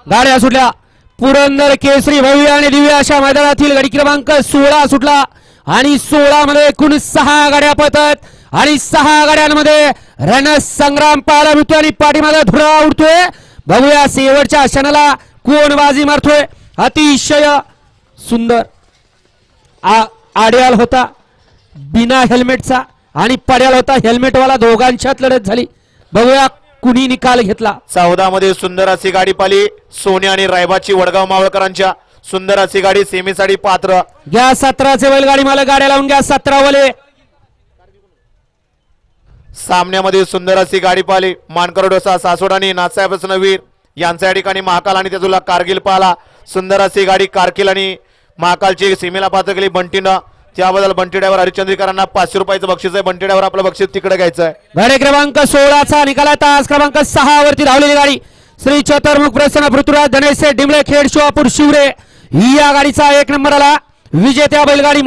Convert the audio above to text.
गाड्या सुटल्या. पुरंदर केसरी भव्य आणि दिव्य अशा मैदानातील गाडी क्रमांक 16 सुटला आणि 16 मध्ये एकूण 6 गाड्या पळतात आणि 6 गाड्यांमध्ये रणसंग्राम पाहायला मिळतोय आणि पाठीमागे धुरा उडतोय. बघूया शेवटच्या क्षणाला कोण बाजी मारतोय. अतिशय सुंदर आड्याल होता बिना हेल्मेटचा आणि पड्याल होता हेल्मेटवाला. दोघांच्यात लढत झाली. बघूया कुणी निकाल घेतला. 14 मध्ये सुंदर अशी गाडी पाली सोन्या आणि रायबाची वडगाव मावळकरांच्या. सुंदर अशी गाडी सेमीसाठी पात्र. घ्या 17चे बैलगाडी मला गाड्या लावून घ्या 17 वाले. सामन्यामध्ये सुंदर अशी गाडी पाली मानकर डोसा सासवड आणि नाथसाहेब नवीर यांच्या ठिकाणी महाकाल आणि त्याजूला कारगिल पाला. सुंदर अशी गाडी कारगिल आणि महाकालची सीमेला पात्र केली बंटीनं. त्याबद्दल बंटी ड्रायव्हर हरिश्चंद्रीकरांना 500 रुपयाचं बक्षीस आहे. बंटी ड्रायव्हर आपलं बक्षीस तिकडे घ्यायचं आहे. गाडी क्रमांक 16चा निकाला तास क्रमांक 6 वरती धावलेली गाडी श्री चतुर्मुख प्रसन्न पृथ्वीराज गणेश डिंबळे खेड शिवापूर शिवरे या गाडीचा 1 नंबर आला. विजेत्या बैलगाडी